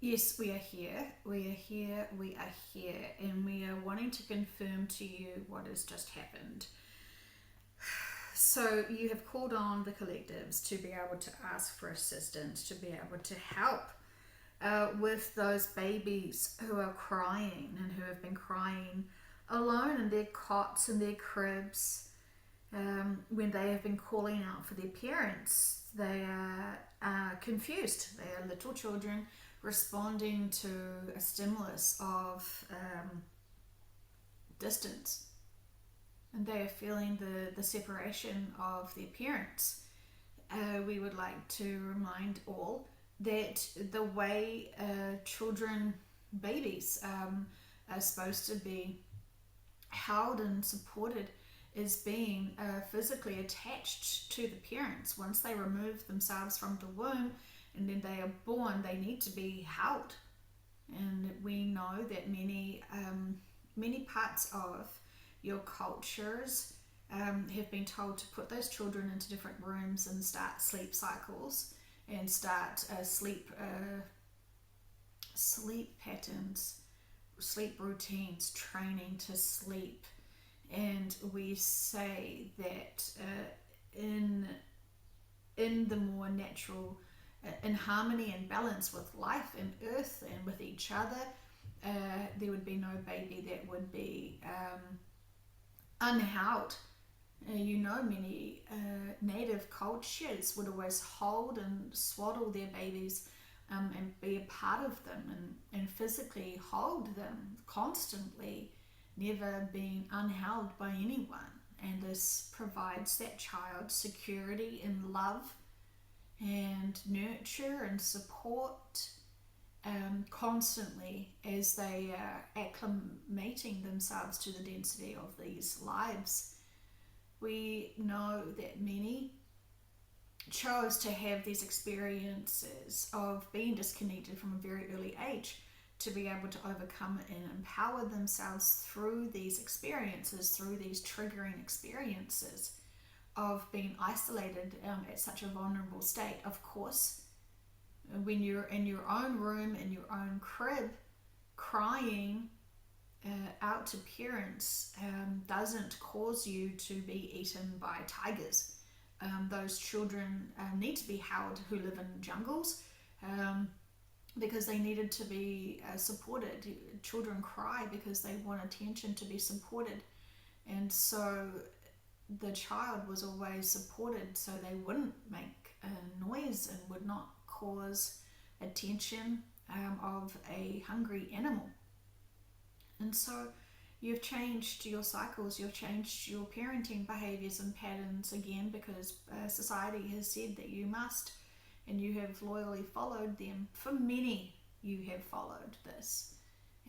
Yes, we are here. We are here. We are here. And we are wanting to confirm to you what has just happened. So, you have called on the collectives to be able to ask for assistance, to be able to help with those babies who are crying and who have been crying alone in their cots and their cribs when they have been calling out for their parents. They are confused. They are little children responding to a stimulus of distance, and they are feeling the separation of their parents. We would like to remind all that the way children, babies, are supposed to be held and supported is being physically attached to the parents. Once they remove themselves from the womb and then they are born, they need to be held. And we know that many parts of your cultures have been told to put those children into different rooms and start sleep cycles and start sleep patterns, sleep routines, training to sleep. And we say that in the more natural, in harmony and balance with life and earth and with each other, there would be no baby that would be unheld. Many native cultures would always hold and swaddle their babies and be a part of them and physically hold them constantly, never being unheld by anyone. And this provides that child security and love and nurture and support constantly as they are acclimating themselves to the density of these lives. We know that many chose to have these experiences of being disconnected from a very early age to be able to overcome and empower themselves through these experiences, through these triggering experiences of being isolated at such a vulnerable state. Of course, when you're in your own room, in your own crib, crying out to parents doesn't cause you to be eaten by tigers. Those children need to be held who live in jungles because they needed to be supported. Children cry because they want attention to be supported. And so the child was always supported so they wouldn't make a noise and would not cause attention of a hungry animal. And so you've changed your cycles, you've changed your parenting behaviors and patterns again because society has said that you must, and you have loyally followed them. For many, you have followed this.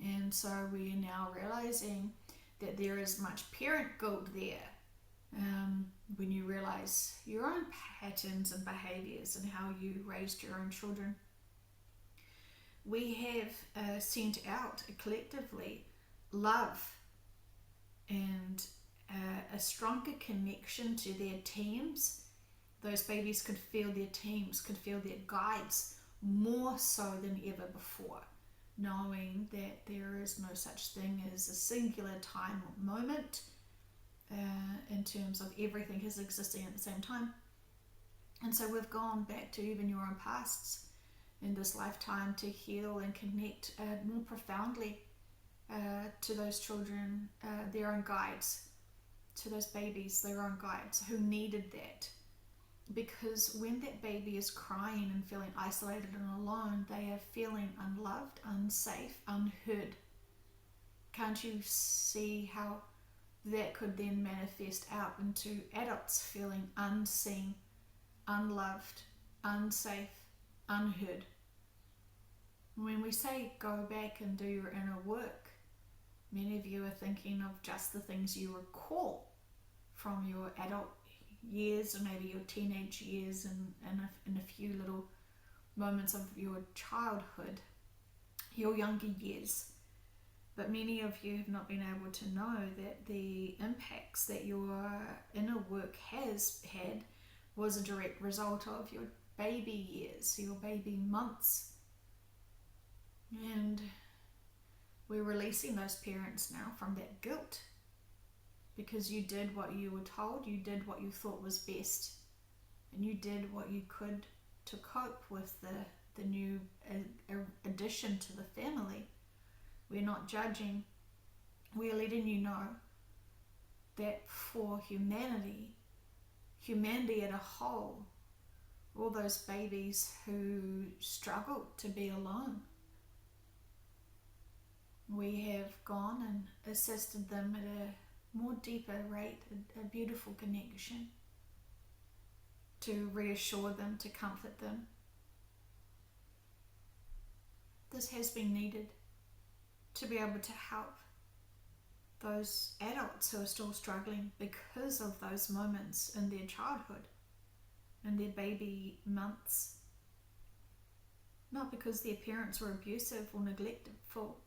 And so we are now realizing that there is much parent guilt there when you realize your own patterns and behaviors and how you raised your own children. We have sent out collectively love and a stronger connection to their teams. Those babies could feel their teams, could feel their guides more so than ever before, knowing that there is no such thing as a singular time or moment in terms of everything is existing at the same time. And so we've gone back to even your own pasts in this lifetime to heal and connect more profoundly to those children, their own guides, to those babies, their own guides who needed that. Because when that baby is crying and feeling isolated and alone, they are feeling unloved, unsafe, unheard. Can't you see how that could then manifest out into adults feeling unseen, unloved, unsafe, unheard? When we say go back and do your inner work, many of you are thinking of just the things you recall from your adult years or maybe your teenage years and in a few little moments of your childhood, your younger years. But many of you have not been able to know that the impacts that your inner work has had was a direct result of your baby years, your baby months. And we're releasing those parents now from that guilt, because you did what you were told, you did what you thought was best, and you did what you could to cope with the new addition to the family. We're not judging. We're letting you know that for humanity at a whole, all those babies who struggle to be alone, we have gone and assisted them at a more deeper rate, a beautiful connection, to reassure them, to comfort them. This has been needed to be able to help those adults who are still struggling because of those moments in their childhood, in their baby months. Not because their parents were abusive or neglectful,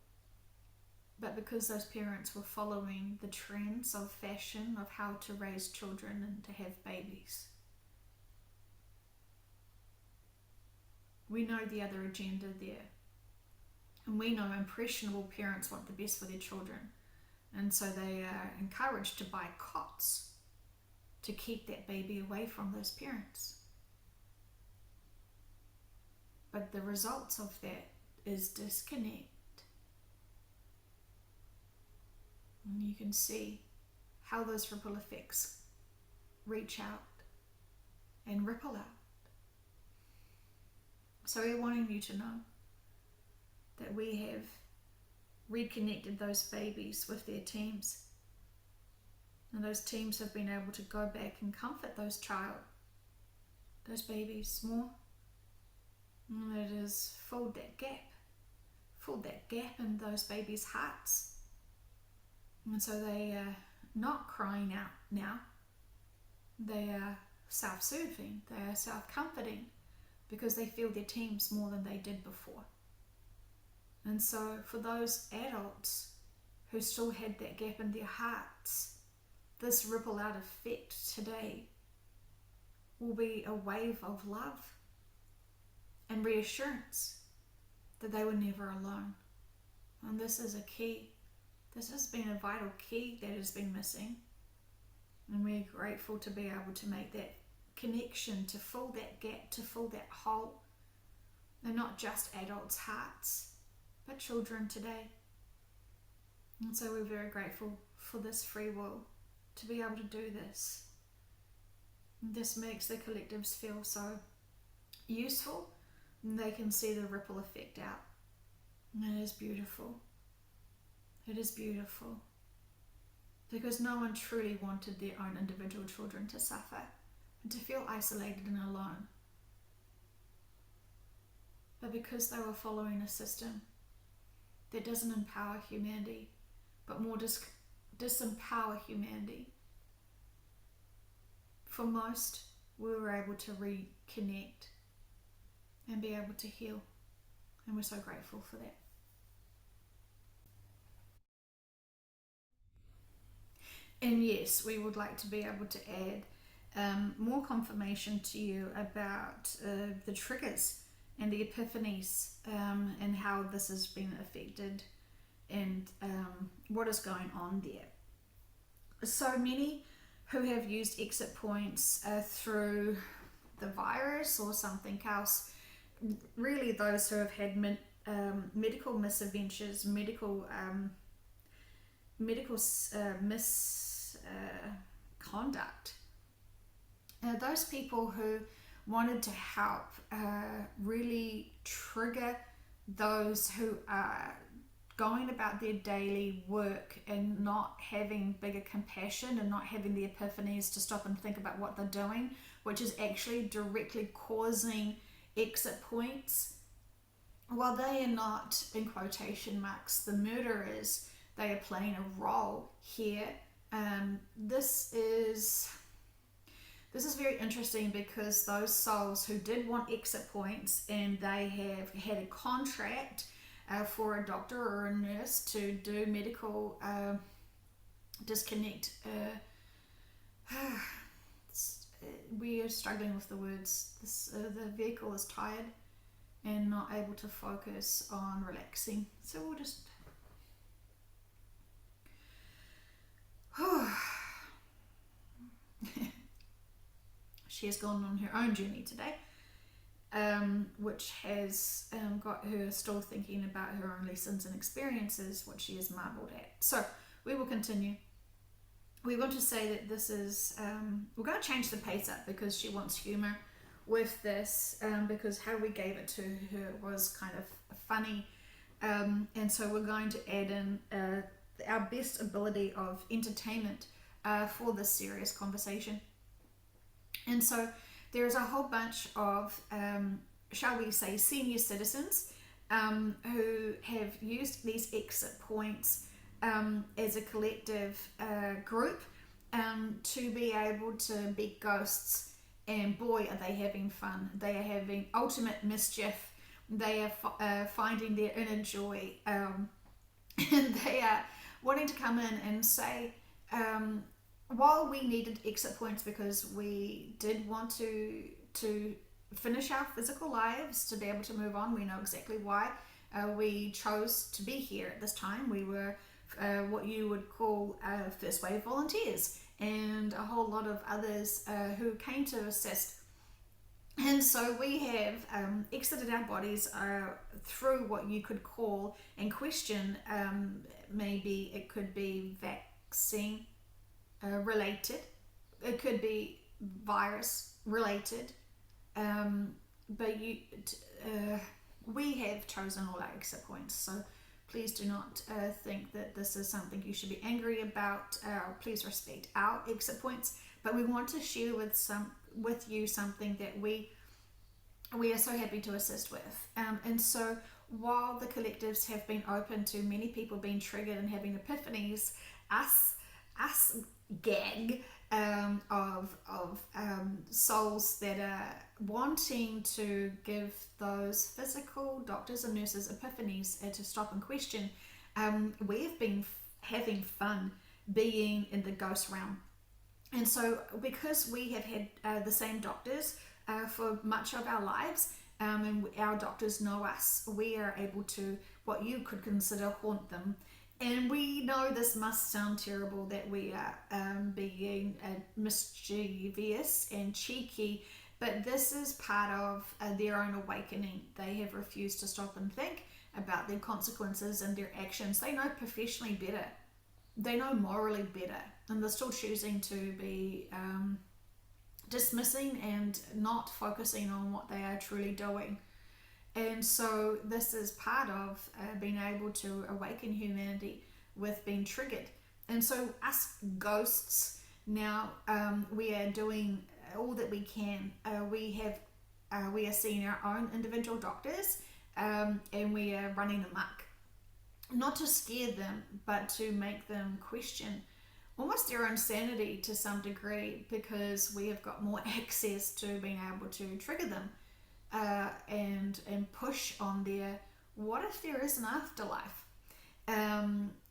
but because those parents were following the trends of fashion of how to raise children and to have babies. We know the other agenda there. And we know impressionable parents want the best for their children. And so they are encouraged to buy cots to keep that baby away from those parents. But the results of that is disconnect. And you can see how those ripple effects reach out and ripple out. So we're wanting you to know that we have reconnected those babies with their teams. And those teams have been able to go back and comfort those babies more. And it has filled that gap in those babies' hearts. And so they are not crying out now. They are self-soothing, they are self-comforting, because they feel their teams more than they did before. And so for those adults who still had that gap in their hearts, this ripple out effect today will be a wave of love and reassurance that they were never alone. And this is a key. This has been a vital key that has been missing. And we're grateful to be able to make that connection, to fill that gap, to fill that hole. And not just adults' hearts, but children today. And so we're very grateful for this free will to be able to do this. And this makes the collectives feel so useful, and they can see the ripple effect out. And it is beautiful. It is beautiful. Because no one truly wanted their own individual children to suffer and to feel isolated and alone. But because they were following a system that doesn't empower humanity, but more disempower humanity, for most, we were able to reconnect and be able to heal. And we're so grateful for that. And yes, we would like to be able to add more confirmation to you about the triggers and the epiphanies, and how this has been affected, and what is going on there. So many who have used exit points through the virus or something else, really those who have had medical misadventures, medical misconduct. Those people who wanted to help really trigger those who are going about their daily work and not having bigger compassion and not having the epiphanies to stop and think about what they're doing, which is actually directly causing exit points. While they are not, in quotation marks, the murderers, they are playing a role here. This is very interesting, because those souls who did want exit points and they have had a contract for a doctor or a nurse to do medical disconnect. We are struggling with the words. The vehicle is tired. and not able to focus on relaxing. So we'll just she has gone on her own journey today, which has got her still thinking about her own lessons and experiences, which she has marveled at. So we will continue. We want to say that this is, we're going to change the pace up because she wants humour with this, because how we gave it to her was kind of funny. And so we're going to add in our best ability of entertainment for this serious conversation. And so there is a whole bunch of, shall we say, senior citizens who have used these exit points as a collective group to be able to be ghosts, and boy are they having fun. They are having ultimate mischief. They are finding their inner joy, and they are wanting to come in and say, while we needed exit points because we did want to finish our physical lives to be able to move on, we know exactly why we chose to be here at this time. We were what you would call first wave volunteers, and a whole lot of others who came to assist. And so we have exited our bodies through what you could call and question, maybe it could be vaccine related, it could be virus related, but we have chosen all our exit points. So please do not think that this is something you should be angry about. Please respect our exit points, but we want to share with you something that we are so happy to assist with. And so while the collectives have been open to many people being triggered and having epiphanies, us gang of souls that are wanting to give those physical doctors and nurses epiphanies to stop and question, we've been having fun being in the ghost realm. And so because we have had the same doctors for much of our lives, and our doctors know us, we are able to, what you could consider, haunt them. And we know this must sound terrible, that we are being mischievous and cheeky, but this is part of their own awakening. They have refused to stop and think about their consequences and their actions. They know professionally better. They know morally better, and they're still choosing to be dismissing and not focusing on what they are truly doing. And so this is part of being able to awaken humanity with being triggered. And so us ghosts now, we are doing all that we can. We are seeing our own individual doctors, and we are running amok, not to scare them, but to make them question almost their own sanity to some degree, because we have got more access to being able to trigger them and push on their, what if there is an afterlife?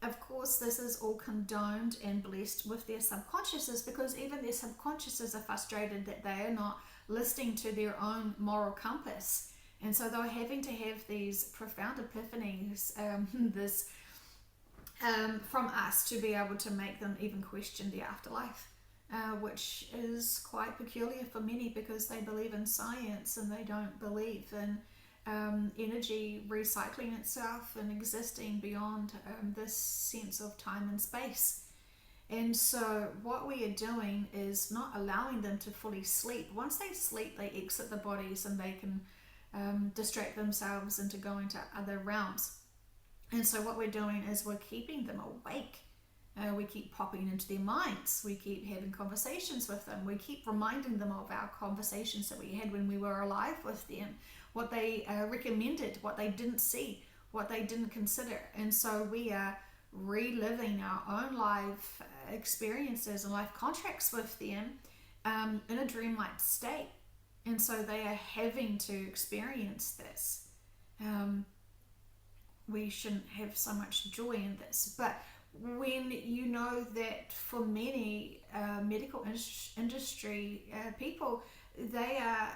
Of course, this is all condoned and blessed with their subconsciouses, because even their subconsciouses are frustrated that they are not listening to their own moral compass. And so they're having to have these profound epiphanies, from us, to be able to make them even question the afterlife, which is quite peculiar for many, because they believe in science and they don't believe in energy recycling itself and existing beyond this sense of time and space. And so what we are doing is not allowing them to fully sleep. Once they sleep, they exit the bodies and they can distract themselves into going to other realms. And so what we're doing is we're keeping them awake. We keep popping into their minds. We keep having conversations with them. We keep reminding them of our conversations that we had when we were alive with them, what they recommended, what they didn't see, what they didn't consider. And so we are reliving our own life experiences and life contracts with them in a dreamlike state. And so they are having to experience this. We shouldn't have so much joy in this. But when you know that for many medical industry people, they are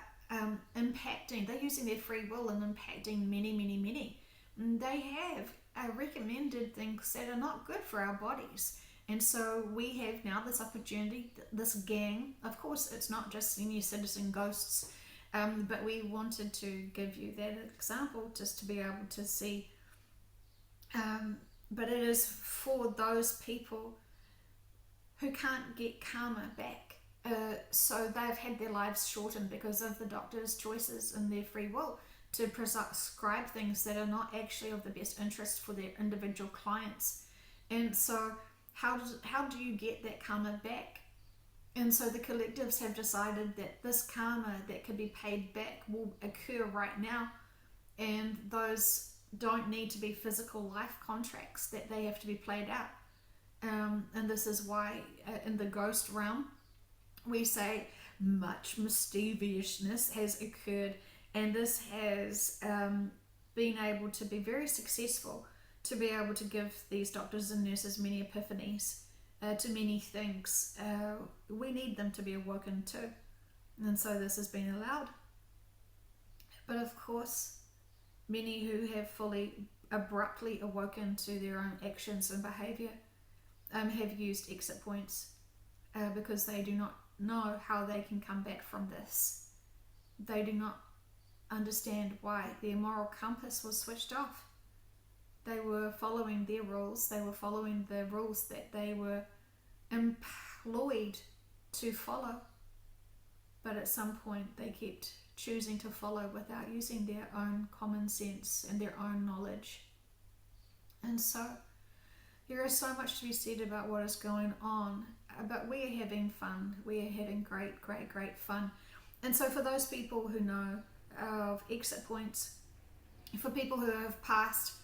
impacting, they're using their free will and impacting many, many, many. And they have recommended things that are not good for our bodies. And so we have now this opportunity, this gang. Of course, it's not just senior citizen ghosts, but we wanted to give you that example just to be able to see. But it is for those people who can't get karma back. So they've had their lives shortened because of the doctor's choices and their free will to prescribe things that are not actually of the best interest for their individual clients. And so how do you get that karma back? And so the collectives have decided that this karma that could be paid back will occur right now, and those don't need to be physical life contracts that they have to be played out. And this is why in the ghost realm we say much mischievousness has occurred, and this has been able to be very successful, to be able to give these doctors and nurses many epiphanies to many things. We need them to be awoken too, and so this has been allowed. But of course, many who have fully abruptly awoken to their own actions and behaviour have used exit points because they do not know how they can come back from this. They do not understand why their moral compass was switched off. They were following their rules, they were following the rules that they were employed to follow, but at some point they kept choosing to follow without using their own common sense and their own knowledge. And so there is so much to be said about what is going on, but we are having fun. We are having great, great, great fun. And so for those people who know of exit points, for people who have passed,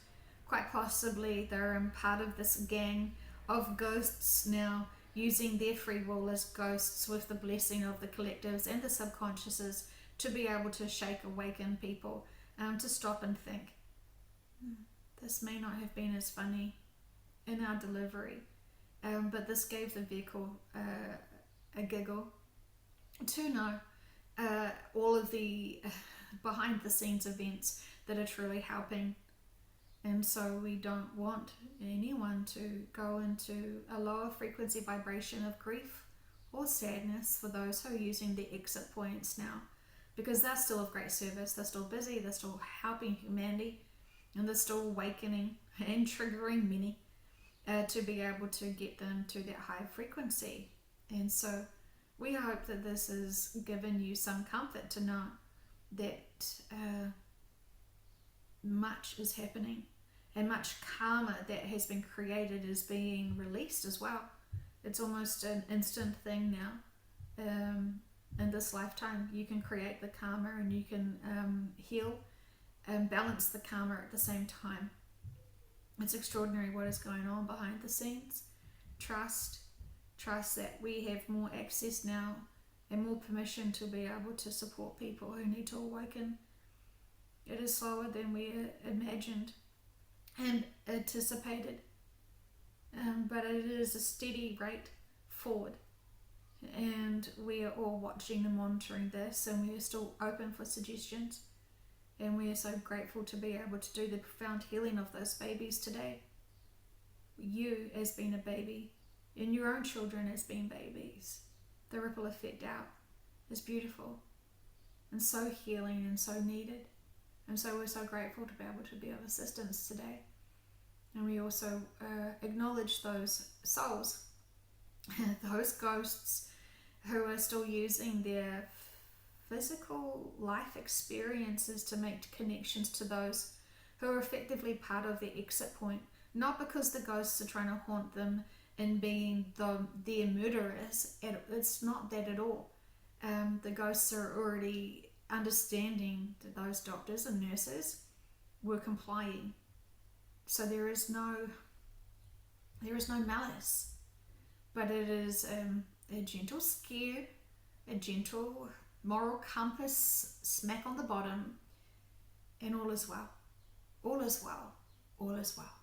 quite possibly they're in part of this gang of ghosts now, using their free will as ghosts with the blessing of the collectives and the subconsciouses to be able to shake, awaken people, to stop and think, this may not have been as funny in our delivery, but this gave the vehicle a giggle to know all of the behind the scenes events that are truly helping. And so we don't want anyone to go into a lower frequency vibration of grief or sadness for those who are using the exit points now, because they're still of great service, they're still busy, they're still helping humanity, and they're still awakening and triggering many to be able to get them to that higher frequency. And so we hope that this has given you some comfort to know that much is happening, and much karma that has been created is being released as well. It's almost an instant thing now. In this lifetime, you can create the karma, and you can heal and balance the karma at the same time. It's extraordinary what is going on behind the scenes. Trust that we have more access now and more permission to be able to support people who need to awaken. It is slower than we imagined and anticipated, but it is a steady rate forward, and we are all watching and monitoring this, and we are still open for suggestions, and we are so grateful to be able to do the profound healing of those babies today. You as being a baby, and your own children as being babies, the ripple effect out is beautiful and so healing and so needed. And so we're so grateful to be able to be of assistance today. And we also acknowledge those souls, those ghosts who are still using their physical life experiences to make connections to those who are effectively part of the exit point. Not because the ghosts are trying to haunt them and being their murderers. It's not that at all. The ghosts are already understanding that those doctors and nurses were complying. So there is no malice, but it is a gentle scare, a gentle moral compass smack on the bottom, and all is well. All is well. All is well.